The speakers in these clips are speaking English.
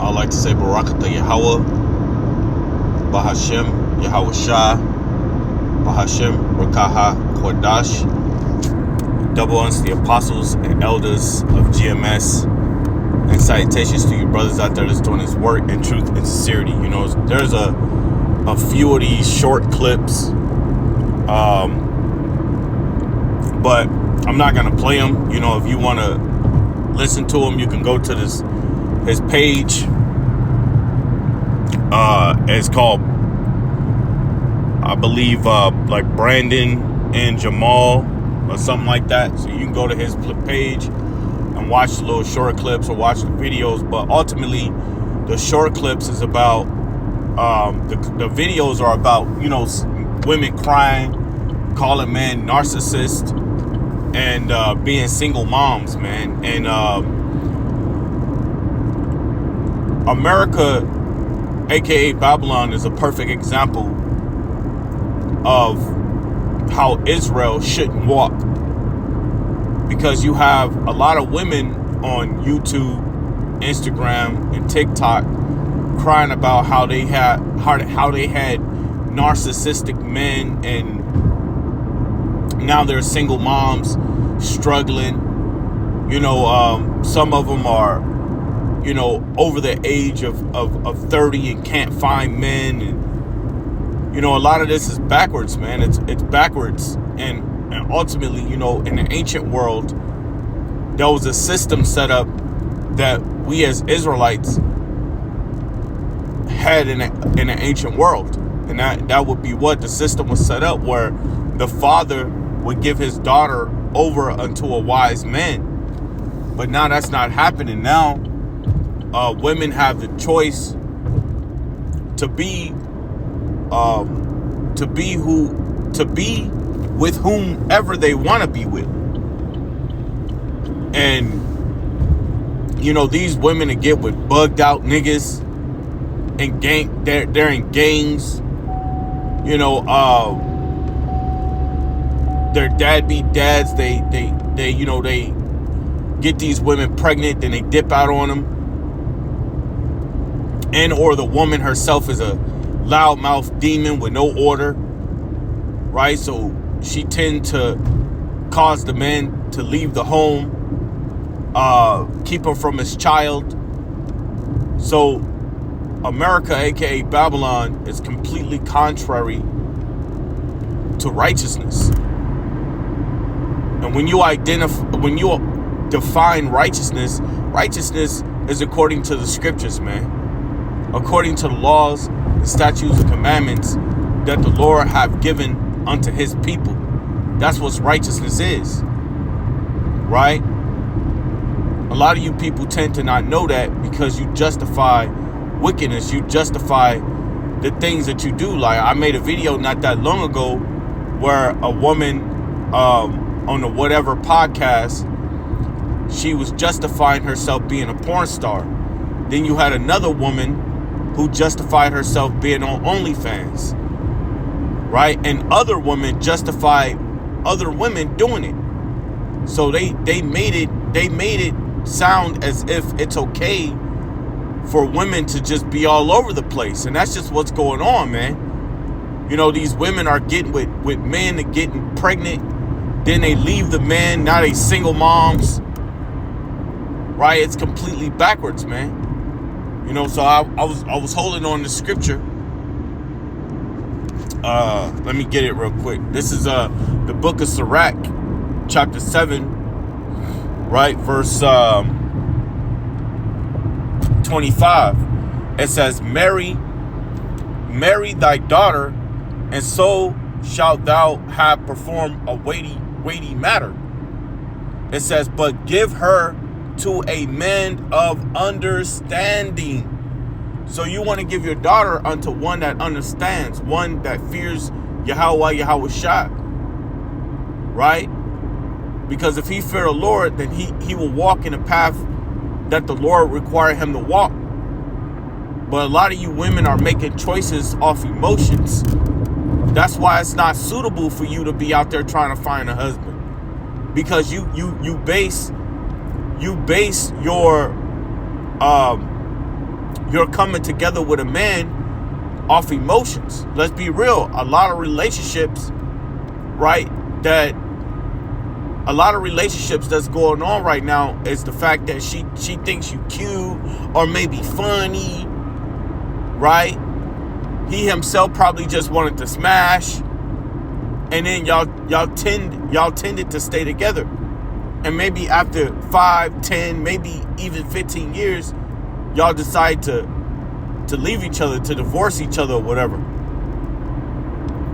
I like to say Barakatah Yahweh, Bahashem, Yahweh Shah, Bahashem, Rakaha, Kodash. Double honors to the apostles and elders of GMS. And salutations to you brothers out there that's doing this work in truth and sincerity. You know, there's a few of these short clips, but I'm not going to play them. You know, if you want to listen to them, you can go to his page. It's called, I believe, like Brandon and Jamal or something like that. So you can go to his page and watch the little short clips or watch the videos. But ultimately, the short clips is about, the videos are about, you know, women crying, calling men narcissists, and being single moms, man. And America, aka Babylon, is a perfect example of how Israel shouldn't walk, because you have a lot of women on YouTube, Instagram, and TikTok crying about how they had narcissistic men, and now they're single moms struggling. You know, some of them are, you know, over the age of 30 and can't find men. And, you know, a lot of this is backwards, man. It's backwards. And ultimately, you know, in the ancient world, there was a system set up that we as Israelites had in the ancient world. And that would be what the system was set up, where the father would give his daughter over unto a wise man. But now that's not happening. Now women have the choice to be with whomever they want to be with. And you know, these women that get with bugged out niggas and they're in gangs. You know, their deadbeat dads, they you know, they get these women pregnant, then they dip out on them. And or the woman herself is a loudmouth demon with no order, right? So she tend to cause the man to leave the home, keep him from his child. So America, aka Babylon, is completely contrary to righteousness. And when you define righteousness, righteousness is according to the scriptures, man. According to the laws, the statutes, and commandments that the Lord have given unto his people. That's what righteousness is, right? A lot of you people tend to not know that because you justify wickedness. You justify the things that you do. Like, I made a video not that long ago where a woman on the whatever podcast, she was justifying herself being a porn star. Then you had another woman who justified herself being on OnlyFans, right? And other women justified other women doing it. So they made it sound as if it's okay for women to just be all over the place. And that's just what's going on, man. You know, these women are getting with men that getting pregnant, then they leave the man, now they single moms, right? It's completely backwards, man. You know, so I was holding on to scripture. Let me get it real quick. This is the book of Sirach, chapter 7, right? Verse 25. It says, Marry thy daughter, and so shalt thou have performed a weighty matter. It says, but give her to a man of understanding. So you want to give your daughter unto one that understands, one that fears Yahweh Shah, right? Because if he fear the Lord, then he will walk in a path that the Lord require him to walk. But a lot of you women are making choices off emotions. That's why it's not suitable for you to be out there trying to find a husband, because you base your you're coming together with a man off emotions. Let's be real. A lot of relationships, right, a lot of relationships that's going on right now is the fact that she thinks you cute or maybe funny, right? He himself probably just wanted to smash, and then y'all tended to stay together. And maybe after 5, 10, maybe even 15 years, y'all decide to leave each other, to divorce each other or whatever.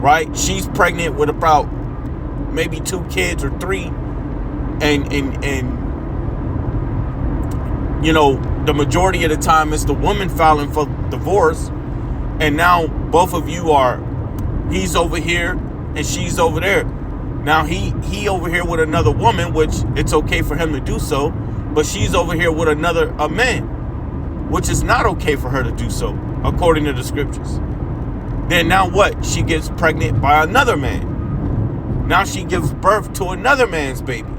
Right? She's pregnant with about maybe 2 kids or 3. And you know, the majority of the time it's the woman filing for divorce. And now both of you he's over here and she's over there. Now he over here with another woman, which it's okay for him to do so, but she's over here with a man, which is not okay for her to do so, according to the scriptures. Then now what? She gets pregnant by another man. Now she gives birth to another man's baby.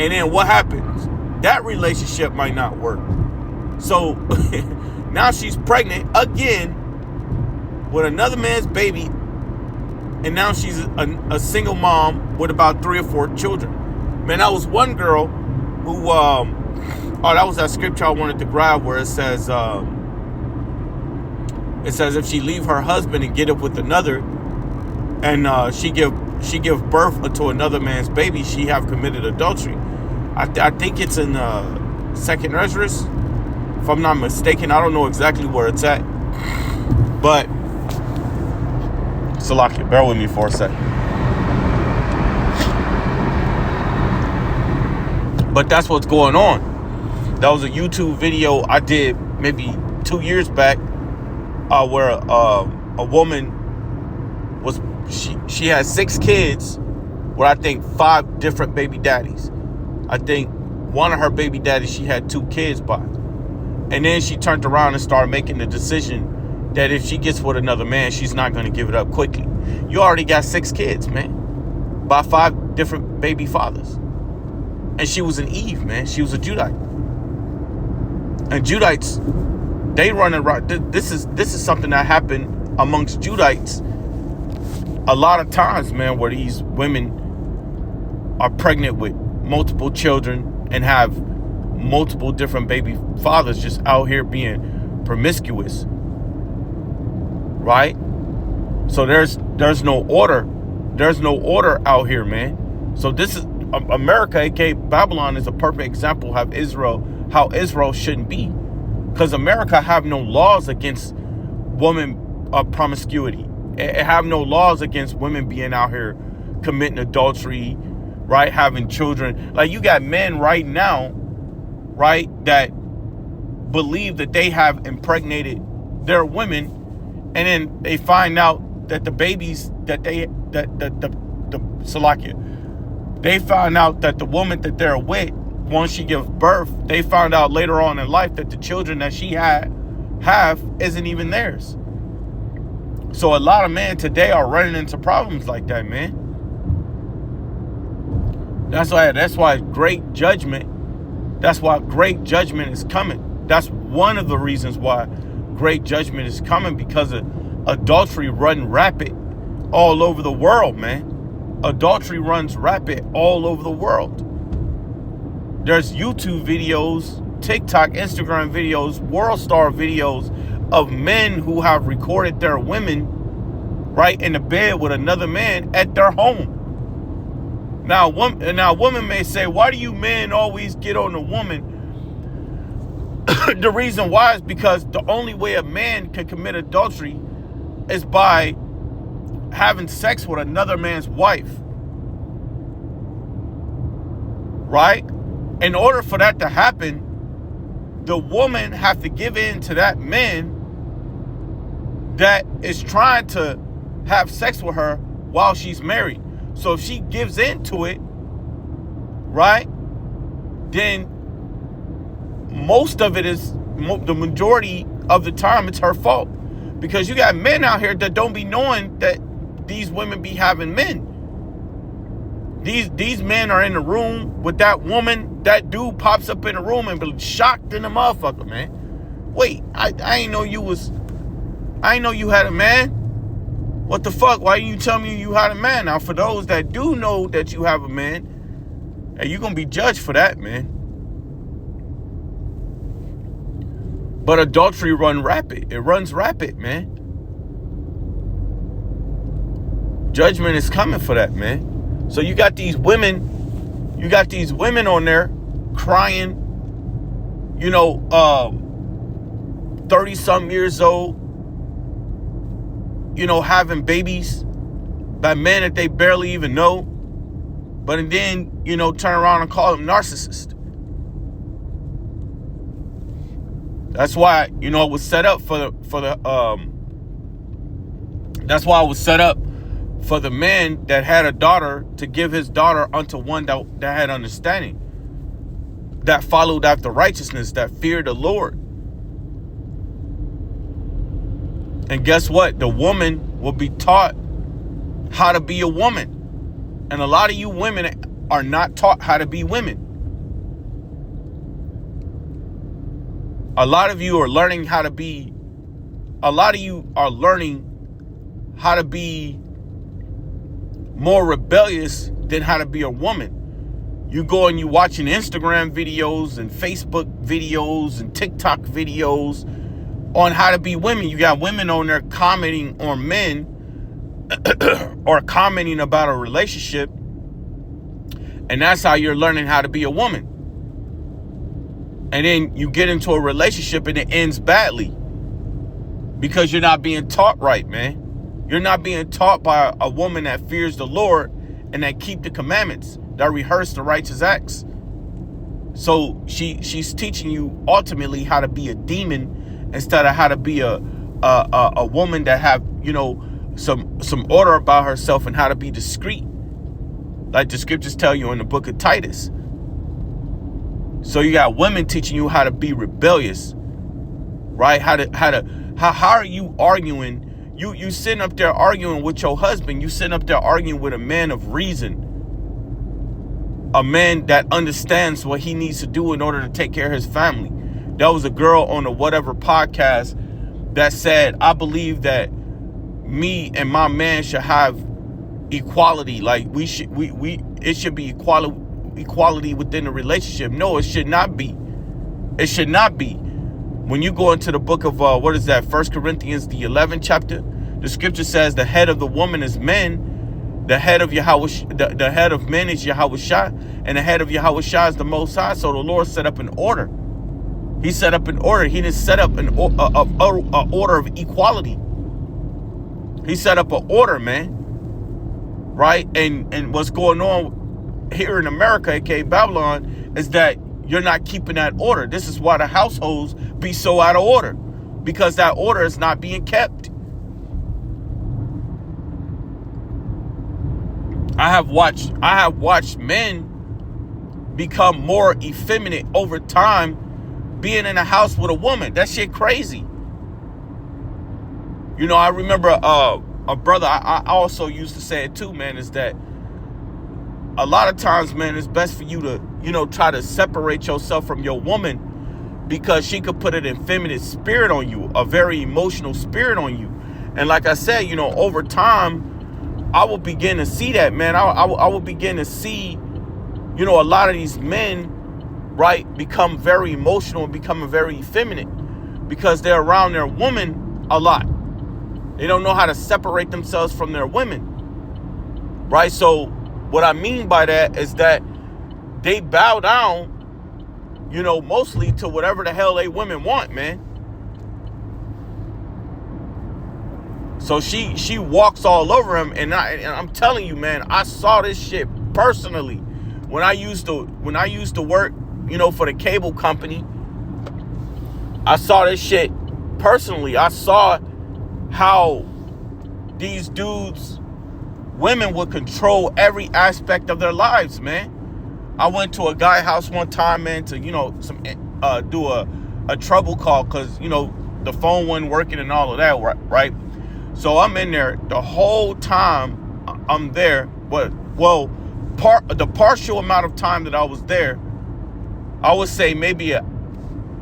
And then what happens? That relationship might not work. So now she's pregnant again with another man's baby. And now she's a single mom with about 3 or 4 children. Man, that was one girl who, that was that scripture I wanted to grab where it says if she leave her husband and get up with another, and she give birth unto another man's baby, she have committed adultery. I think it's in 2nd Esdras, if I'm not mistaken. I don't know exactly where it's at, but Salakia, bear with me for a second. But that's what's going on. That was a YouTube video I did maybe 2 years back, where a woman she had 6 kids with I think 5 different baby daddies. I think one of her baby daddies she had 2 kids by. And then she turned around and started making the decision that if she gets with another man, she's not going to give it up quickly. You already got 6 kids, man, by 5 different baby fathers. And she was an Eve, man. She was a Judite. And Judites, they run around. This is something that happened amongst Judites a lot of times, man, where these women are pregnant with multiple children and have multiple different baby fathers just out here being promiscuous, right? So there's no order. There's no order out here, man. So this is America, aka Babylon, is a perfect example of how Israel shouldn't be, because America have no laws against women promiscuity. It have no laws against women being out here committing adultery, right? Having children. Like, you got men right now, right, that believe that they have impregnated their women, and then they find out that the babies that they find out that the woman that they're with, once she gives birth, they found out later on in life that the children that she have isn't even theirs. So a lot of men today are running into problems like that, man. That's why great judgment is coming. That's one of the reasons why great judgment is coming, because of adultery running rapid all over the world, man. Adultery runs rapid all over the world. There's YouTube videos, TikTok, Instagram videos, World Star videos of men who have recorded their women right in the bed with another man at their home. Now, a woman may say, why do you men always get on the woman? The reason why is because the only way a man can commit adultery is by having sex with another man's wife. Right? In order for that to happen, the woman have to give in to that man that is trying to have sex with her while she's married. So if she gives into it, right, then most of it is, the majority of the time, it's her fault. Because you got men out here that don't be knowing that these women be having men. These men are in the room with that woman. That dude pops up in the room and be shocked in the motherfucker, man. Wait, I ain't know you had a man. What the fuck? Why you tell me you had a man? Now, for those that do know that you have a man, and you're going to be judged for that, man. But adultery runs rapid. It runs rapid, man. Judgment is coming for that, man. So you got these women on there crying, 30-some years old, having babies by men that they barely even know, but then, turn around and call them narcissists. That's why, it was set up that's why it was set up for the man that had a daughter to give his daughter unto one that had understanding, that followed after righteousness, that feared the Lord. And guess what? The woman will be taught how to be a woman. And a lot of you women are not taught how to be women. A lot of you are learning how to be more rebellious than how to be a woman. You go and you watching Instagram videos and Facebook videos and TikTok videos on how to be women. You got women on there commenting on men or commenting about a relationship, and that's how you're learning how to be a woman. And then you get into a relationship and it ends badly because you're not being taught right, man. You're not being taught by a woman that fears the Lord and that keep the commandments, that rehearse the righteous acts. So she's teaching you ultimately how to be a demon instead of how to be a woman that have, some order about herself and how to be discreet, like the scriptures tell you in the book of Titus. So you got women teaching you how to be rebellious, right? How are you arguing? You sitting up there arguing with your husband. You sitting up there arguing with a man of reason, a man that understands what he needs to do in order to take care of his family. There was a girl on a whatever podcast that said, I believe that me and my man should have equality. Like it should be equality within the relationship. No, it should not be. It should not be. When you go into the book of, 1 Corinthians, the 11th chapter, the scripture says the head of the woman is men, the head of the head of men is Yahushua, and the head of Yahushua is the Most High. So the Lord set up an order. He set up an order. He didn't set up an order of equality. He set up an order, man. Right? And what's going on here in America, aka Babylon, is that you're not keeping that order. This is why the households be so out of order, because that order is not being kept. I have watched men become more effeminate over time being in a house with a woman. That shit crazy. I remember a brother, I also used to say it too, man, is that a lot of times, man, it's best for you to, try to separate yourself from your woman, because she could put an effeminate spirit on you, a very emotional spirit on you. And like I said, over time, I will begin to see that, man. I will begin to see, a lot of these men, right, become very emotional and becoming very effeminate because they're around their woman a lot. They don't know how to separate themselves from their women, right? So what I mean by that is that they bow down, mostly to whatever the hell they women want, man. So she walks all over him, and I'm telling you, man, I saw this shit personally when I used to work, for the cable company. I saw this shit personally. I saw how these dudes, women would control every aspect of their lives, man. I went to a guy house one time, man, to do a trouble call because the phone wasn't working and all of that, right? So I'm in there the whole time I'm there. The partial amount of time that I was there, I would say maybe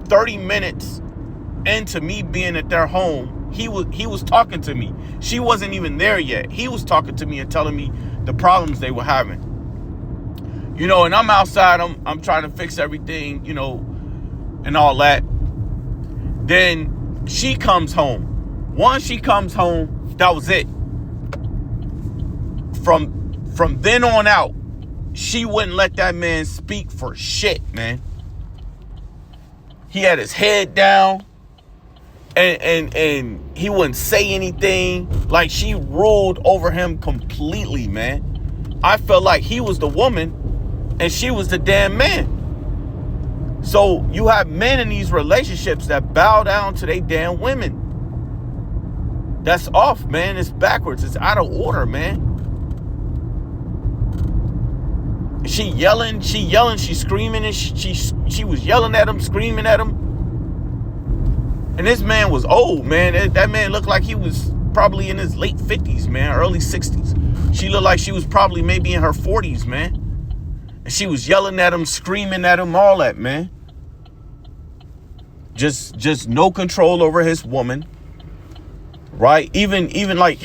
30 minutes into me being at their home, he was talking to me. She wasn't even there yet. He was talking to me and telling me the problems they were having. You know, and I'm outside, I'm trying to fix everything, you know, and all that. Then she comes home. Once she comes home, that was it. From then on out, she wouldn't let that man speak for shit, man. He had his head down, and he wouldn't say anything. Like, she ruled over him completely, man. I felt like he was the woman and she was the damn man. So you have men in these relationships that bow down to they damn women. That's off, man. It's backwards. It's out of order, man. She yelling, she screaming, and she was yelling at him, screaming at him. And this man was old, man. That man looked like he was probably in his late 50s, man, early 60s. She looked like she was probably maybe in her 40s, man. And she was yelling at him, screaming at him, all that, man. Just no control over his woman, right? Even like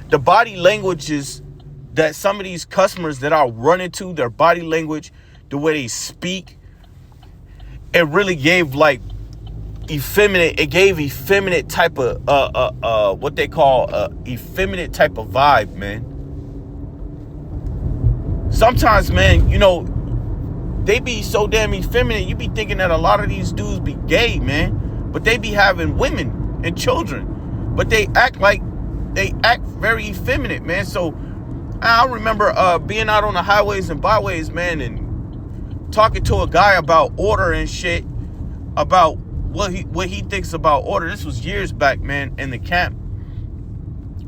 the body languages that some of these customers that I run into, their body language, the way they speak, it really gave like effeminate. It gave effeminate type of what they call effeminate type of vibe, man. Sometimes, man, you know, they be so damn effeminate. You be thinking that a lot of these dudes be gay, man, but they be having women and children, but they act very effeminate, man. So I remember being out on the highways and byways, man, and talking to a guy about order and shit, about what he thinks about order. This was years back, man, in the camp.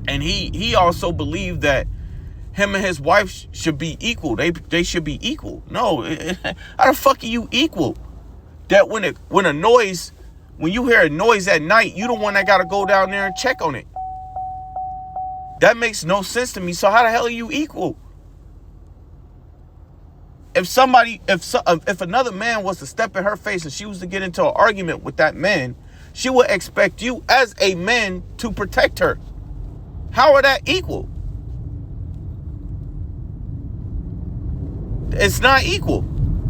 And he also believed that him and his wife should be equal. They should be equal. No, how the fuck are you equal? That when you hear a noise at night, you the one that gotta go down there and check on it. That makes no sense to me. So how the hell are you equal? If another man was to step in her face and she was to get into an argument with that man, she would expect you as a man to protect her. How are that equal? It's not equal.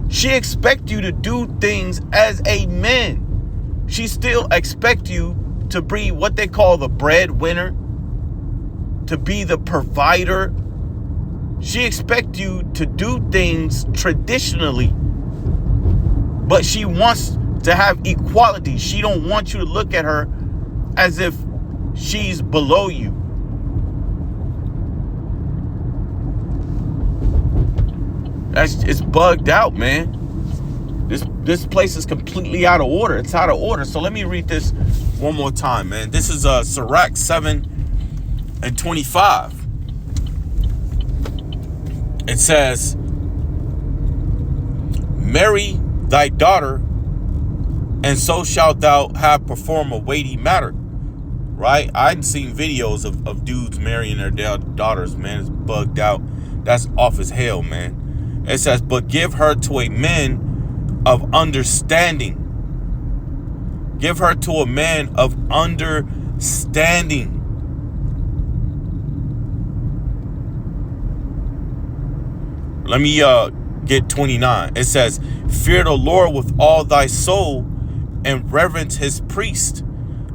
She expects you to do things as a man. She still expects you to be what they call the breadwinner, to be the provider. She expects you to do things traditionally, but she wants to have equality. She don't want you to look at her as if she's below you. It's bugged out, man. This place is completely out of order. It's out of order. So let me read this one more time, man. This is Sirach 7:25. It says, "Marry thy daughter, and so shalt thou have performed a weighty matter." Right? I've seen videos of dudes marrying their daughters, man. It's bugged out. That's off as hell, man. It says, "But give her to a man of understanding." Give her to a man of understanding. Let me get 29. It says, "Fear the Lord with all thy soul, and reverence his priest.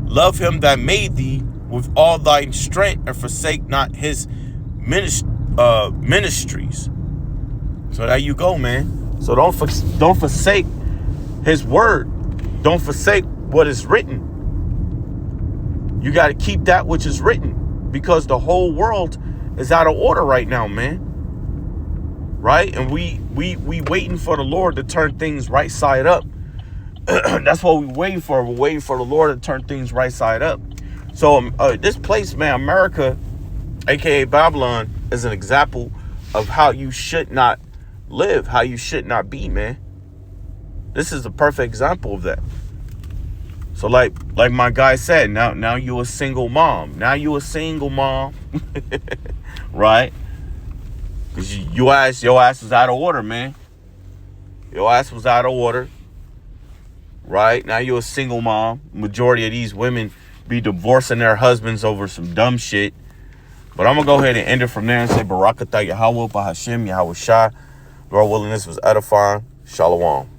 Love him that made thee with all thy strength, and forsake not his ministries." So there you go, man. So don't forsake his word. Don't forsake what is written. You got to keep that which is written, because the whole world is out of order right now, man. Right? And we waiting for the Lord to turn things right side up. That's what we waiting for. We're waiting for the Lord to turn things right side up. So this place, man, America, aka Babylon, is an example of how you should not live, how you should not be, man. This is a perfect example of that. So like my guy said, now you a single mom. Now you a single mom. Right? Because your ass was out of order, man. Your ass was out of order. right? Now you're a single mom. Majority of these women be divorcing their husbands over some dumb shit. But I'm going to go ahead and end it from there and say Barakatah Yahweh, Bahashim, Yahweh Shai. Lord willing, this was edifying. Shalom.